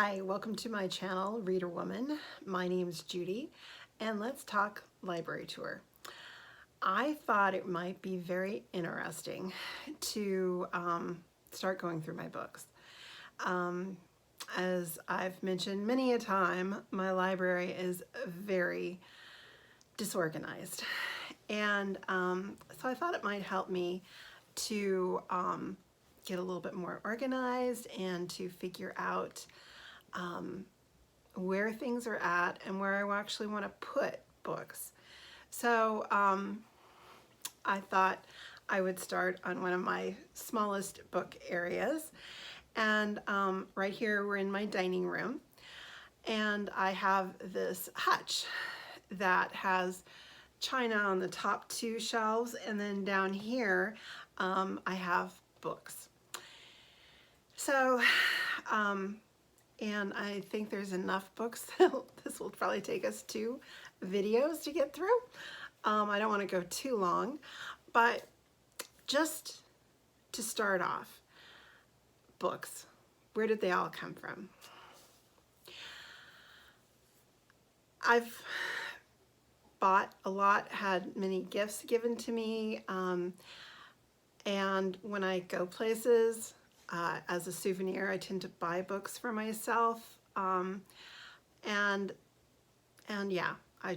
Hi, welcome to my channel, Readerwoman. My name's Judy, and let's talk library tour. I thought it might be very interesting to start going through my books. As I've mentioned many a time, my library is very disorganized. And so I thought it might help me to get a little bit more organized and to figure out where things are at and where I actually want to put books. So I thought I would start on one of my smallest book areas. And right here we're in my dining room. And I have this hutch that has china on the top two shelves, and then down here I have books. So and I think there's enough books. This will probably take us 2 videos to get through. I don't want to go too long, but just to start off, books. Where did they all come from? I've bought a lot, had many gifts given to me, and when I go places, as a souvenir, I tend to buy books for myself, and yeah, I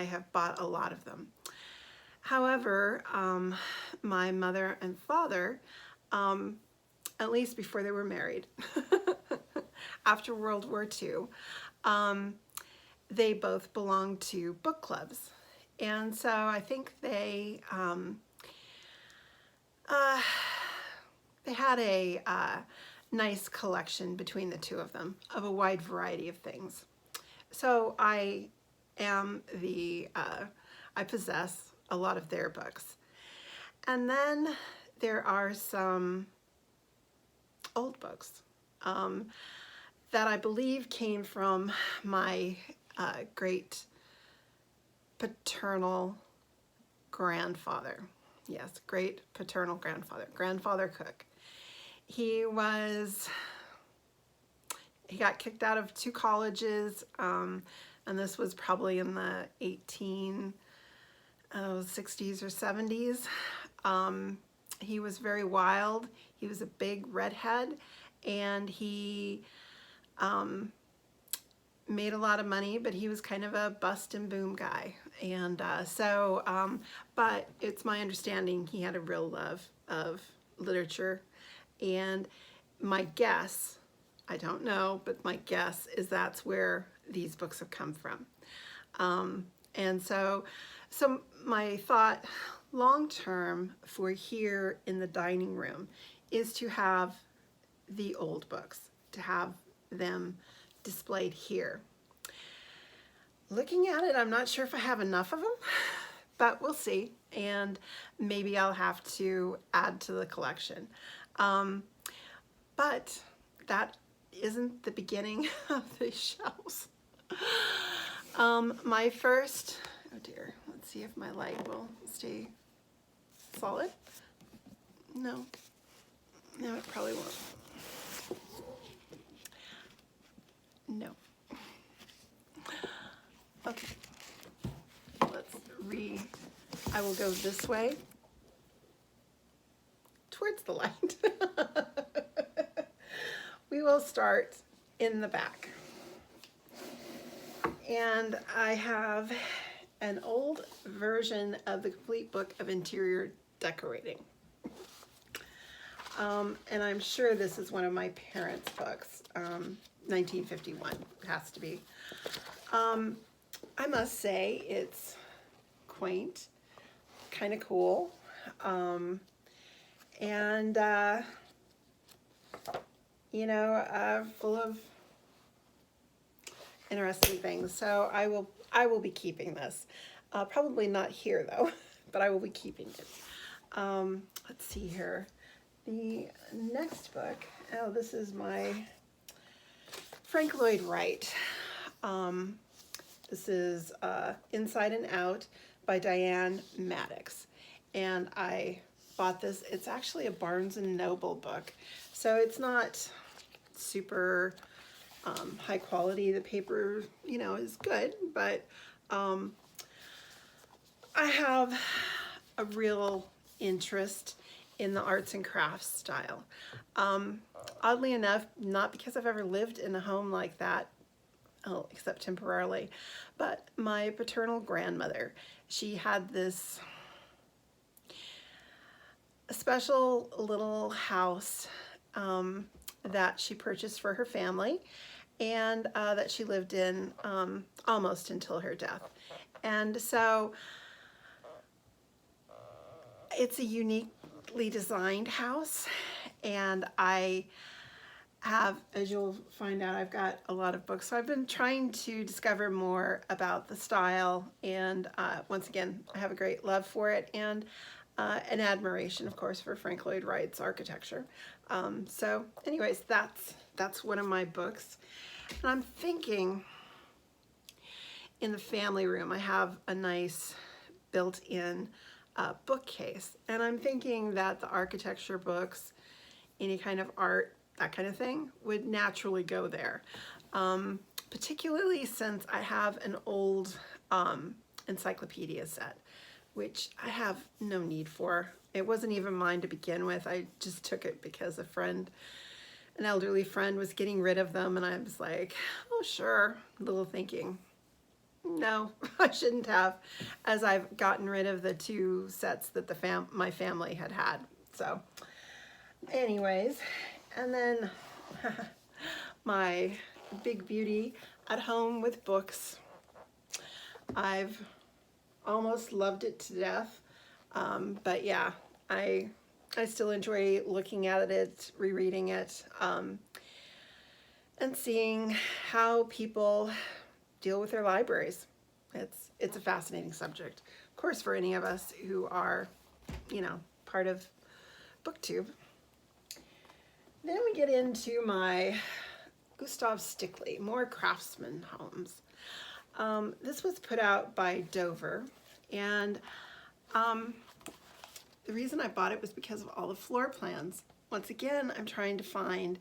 have bought a lot of them. However, my mother and father, at least before they were married, after World War II, they both belonged to book clubs, and so I think they had a nice collection between the two of them of a wide variety of things. So I possess a lot of their books. And then there are some old books that I believe came from my great paternal grandfather. Yes, great paternal grandfather, Grandfather Cook. He got kicked out of 2 colleges, and this was probably in the 1860s or 70s. He was very wild. He was a big redhead, and he made a lot of money, but he was kind of a bust and boom guy. And but it's my understanding he had a real love of literature. And my guess, I don't know, but my guess is that's where these books have come from. And so my thought long term for here in the dining room is to have the old books, to have them displayed here. Looking at it, I'm not sure if I have enough of them, but we'll see. And maybe I'll have to add to the collection. But that isn't the beginning of the shelves. My first, oh dear, let's see if my light will stay solid. No, it probably won't. No. Okay, I will go this way towards the light. We will start in the back. And I have an old version of the Complete Book of Interior Decorating. And I'm sure this is one of my parents' books, 1951, it has to be. I must say it's quaint, kind of cool, and you know, full of interesting things. So I will be keeping this. Probably not here though, but I will be keeping it. Let's see here. The next book, oh, this is my Frank Lloyd Wright. This is Inside and Out by Diane Maddox. And I bought this. It's actually a Barnes & Noble book. So it's not super high quality. The paper, you know, is good, but I have a real interest in the arts and crafts style. Oddly enough, not because I've ever lived in a home like that, oh, except temporarily, but my paternal grandmother, she had this special little house that she purchased for her family, and that she lived in almost until her death. And so it's a uniquely designed house, and I have, as you'll find out, I've got a lot of books. So I've been trying to discover more about the style, and once again, I have a great love for it, and an admiration, of course, for Frank Lloyd Wright's architecture. So anyways, that's one of my books. And I'm thinking in the family room, I have a nice built-in bookcase. And I'm thinking that the architecture books, any kind of art, that kind of thing, would naturally go there. Particularly since I have an old encyclopedia set, which I have no need for. It wasn't even mine to begin with. I just took it because a friend, an elderly friend, was getting rid of them, and I was like, oh sure, little thinking, no, I shouldn't have, as I've gotten rid of the two sets that my family had had. So anyways, and then my big beauty at home with books. I've almost loved it to death, but yeah, I still enjoy looking at it, rereading it, and seeing how people deal with their libraries. It's a fascinating subject, of course, for any of us who are, you know, part of BookTube. Then we get into my Gustav Stickley, More Craftsman Homes. This was put out by Dover, and the reason I bought it was because of all the floor plans. Once again, I'm trying to find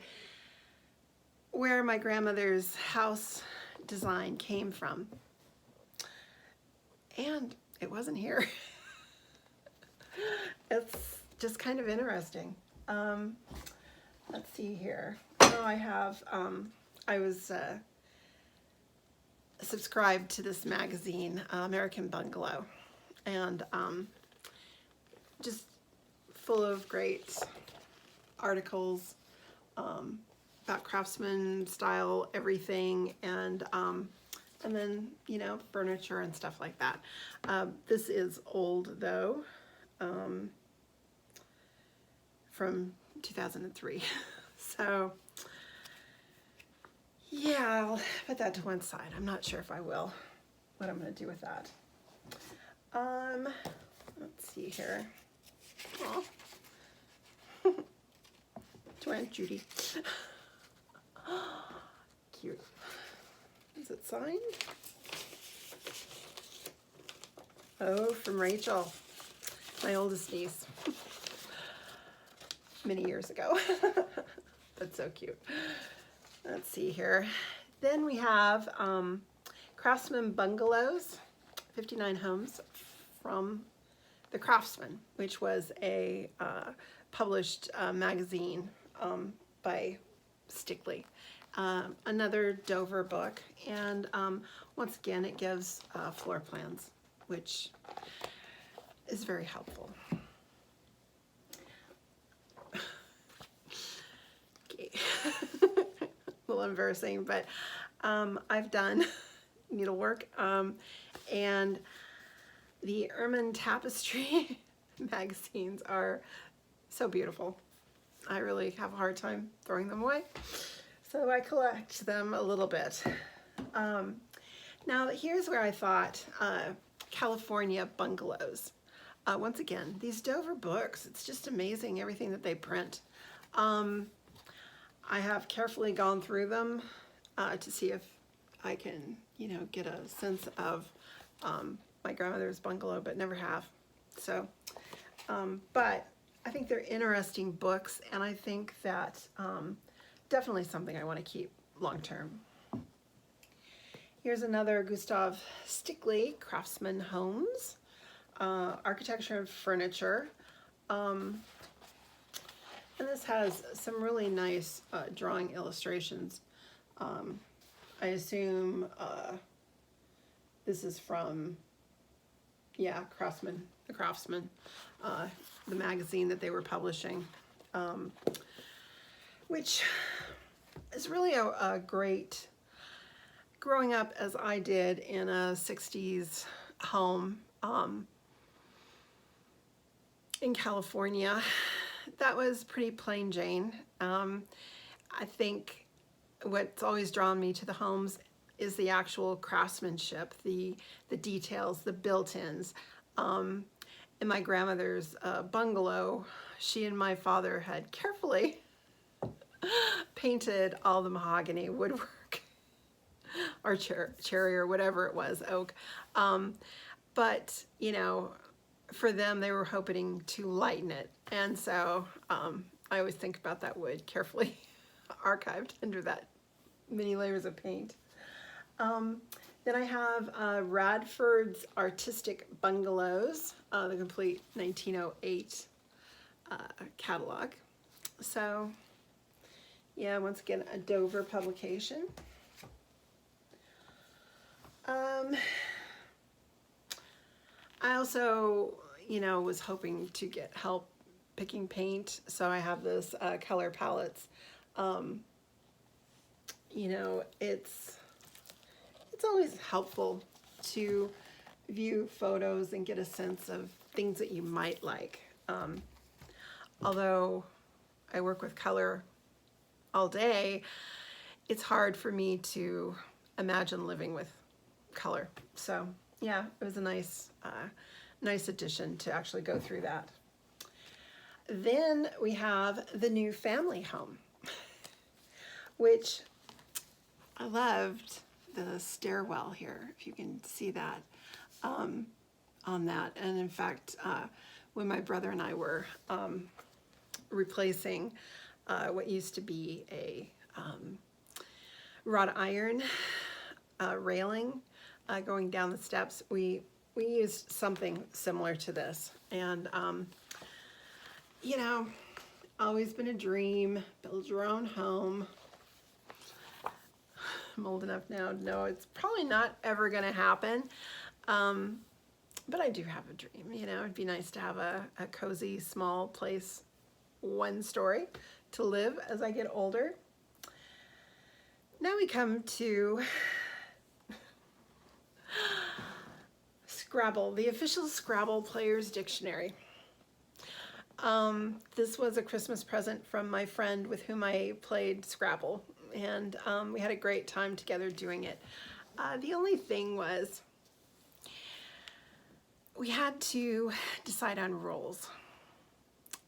where my grandmother's house design came from, and it wasn't here. It's just kind of interesting. Let's see here. Oh, I have, I was subscribed to this magazine, American Bungalow, and just full of great articles about craftsman style, everything, and then, you know, furniture and stuff like that. This is old though, from 2003. So yeah, I'll put that to one side. I'm not sure if I will, what I'm going to do with that. Let's see here. Aw. To Aunt Judy. Cute. Is it signed? Oh, from Rachel, my oldest niece. Many years ago. That's so cute. Let's see here. Then we have Craftsman Bungalows, 59 Homes from the Craftsman, which was a published magazine by Stickley. Another Dover book, and once again it gives floor plans, which is very helpful. Okay. A little embarrassing, but I've done needlework, and the ermine tapestry magazines are so beautiful. I really have a hard time throwing them away, so I collect them a little bit. Now here's where I thought California Bungalows. Once again, these Dover books, it's just amazing everything that they print. I have carefully gone through them to see if I can, you know, get a sense of my grandmother's bungalow, but never have. So, but I think they're interesting books, and I think that definitely something I want to keep long term. Here's another Gustav Stickley, Craftsman Homes, Architecture and Furniture. And this has some really nice drawing illustrations. I assume this is from, yeah, Craftsman, the Craftsman, the magazine that they were publishing, which is really a great, growing up as I did in a 60s home in California, that was pretty plain Jane. I think what's always drawn me to the homes is the actual craftsmanship, the details, the built-ins. In my grandmother's bungalow, she and my father had carefully painted all the mahogany woodwork, or cherry or whatever it was, oak. But, you know, for them, they were hoping to lighten it. And so I always think about that wood carefully archived under that many layers of paint. Then I have Radford's Artistic Bungalows, the complete 1908 catalog. So, yeah, once again, a Dover publication. I also, you know, was hoping to get help picking paint, so I have this color palettes. You know, it's always helpful to view photos and get a sense of things that you might like. Although I work with color all day, it's hard for me to imagine living with color. So yeah, it was a nice addition to actually go through that. Then we have the new family home, which I loved the stairwell here, if you can see that on that. And in fact, when my brother and I were replacing what used to be a wrought iron railing going down the steps, we used something similar to this. And you know, always been a dream, build your own home. I'm old enough now to know it's probably not ever gonna happen. But I do have a dream, you know. It'd be nice to have a cozy, small place, one story, to live as I get older. Now we come to Scrabble, the official Scrabble Player's Dictionary. This was a Christmas present from my friend with whom I played Scrabble, and we had a great time together doing it. The only thing was we had to decide on rules.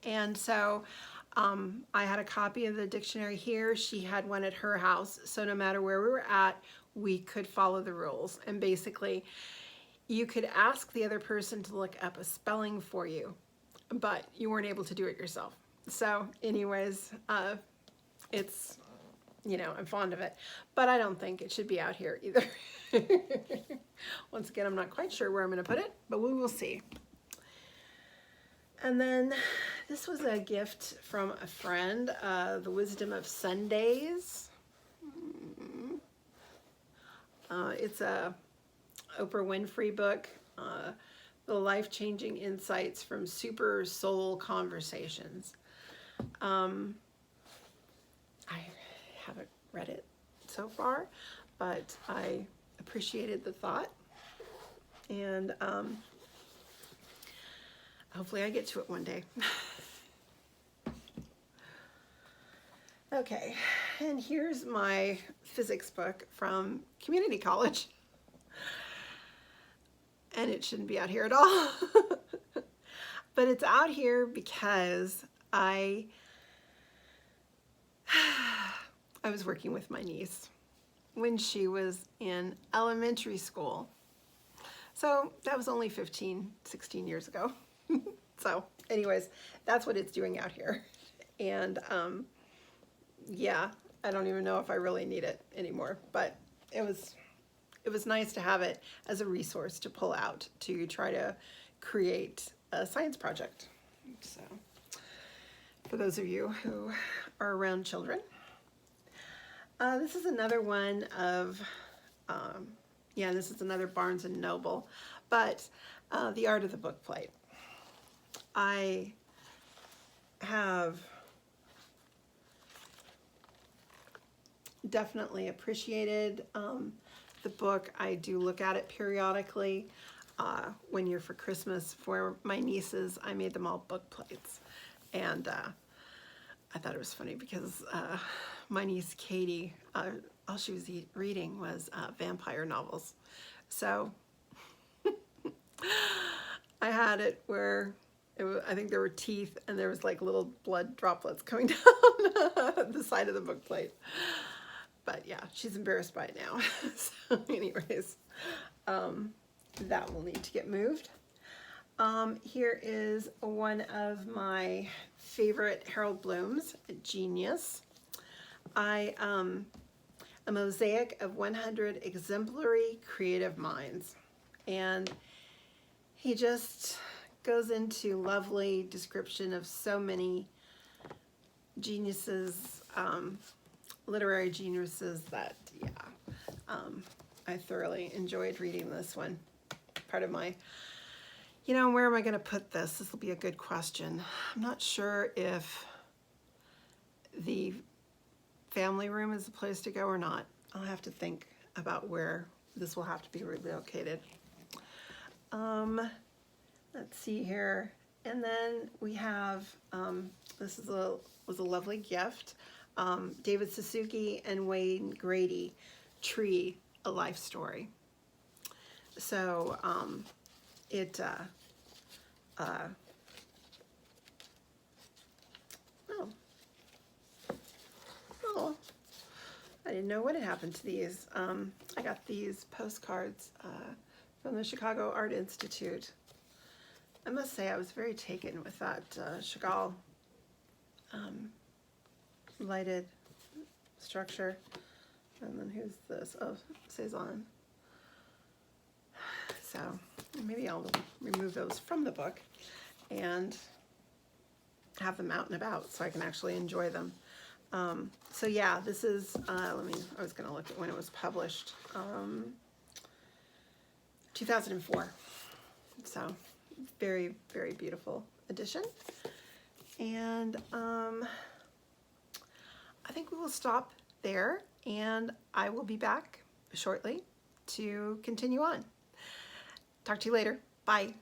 And so I had a copy of the dictionary here. She had one at her house. So no matter where we were at, we could follow the rules. And basically, you could ask the other person to look up a spelling for you, but you weren't able to do it yourself. So anyways, it's, you know, I'm fond of it, but I don't think it should be out here either. Once again, I'm not quite sure where I'm going to put it, but we will see. And then this was a gift from a friend, The Wisdom of Sundays. It's a Oprah Winfrey book, The Life-Changing Insights from Super Soul Conversations. I haven't read it so far, but I appreciated the thought, and hopefully I get to it one day. Okay, and here's my physics book from community college. And it shouldn't be out here at all. But it's out here because I was working with my niece when she was in elementary school. So that was only 15, 16 years ago. So anyways, that's what it's doing out here. And yeah, I don't even know if I really need it anymore, but it was nice to have it as a resource to pull out to try to create a science project. So for those of you who are around children, this is another one of, yeah, this is another Barnes and Noble, but The Art of the Book Plate. I have definitely appreciated the book. I do look at it periodically. One year for Christmas for my nieces, I made them all book plates. And I thought it was funny because my niece Katie, all she was reading was vampire novels. So I had it where I think there were teeth and there was like little blood droplets coming down the side of the book plate. But yeah, she's embarrassed by it now. So anyways, that will need to get moved. Here is one of my favorite Harold Bloom's, Genius. A mosaic of 100 exemplary creative minds. And he just goes into lovely description of so many geniuses, literary geniuses that, yeah, I thoroughly enjoyed reading this one. Part of my, you know, where am I going to put this? This will be a good question. I'm not sure if the family room is the place to go or not. I'll have to think about where this will have to be relocated. Let's see here. And then we have, this was a lovely gift. David Suzuki and Wayne Grady, Tree, A Life Story. So oh, I didn't know what had happened to these. I got these postcards from the Chicago Art Institute. I must say I was very taken with that Chagall lighted structure. And then who's this? Oh, Cezanne. So maybe I'll remove those from the book and have them out and about so I can actually enjoy them. So yeah, this is, I was going to look at when it was published. 2004. So very, very beautiful edition. And I think we will stop there, and I will be back shortly to continue on. Talk to you later. Bye.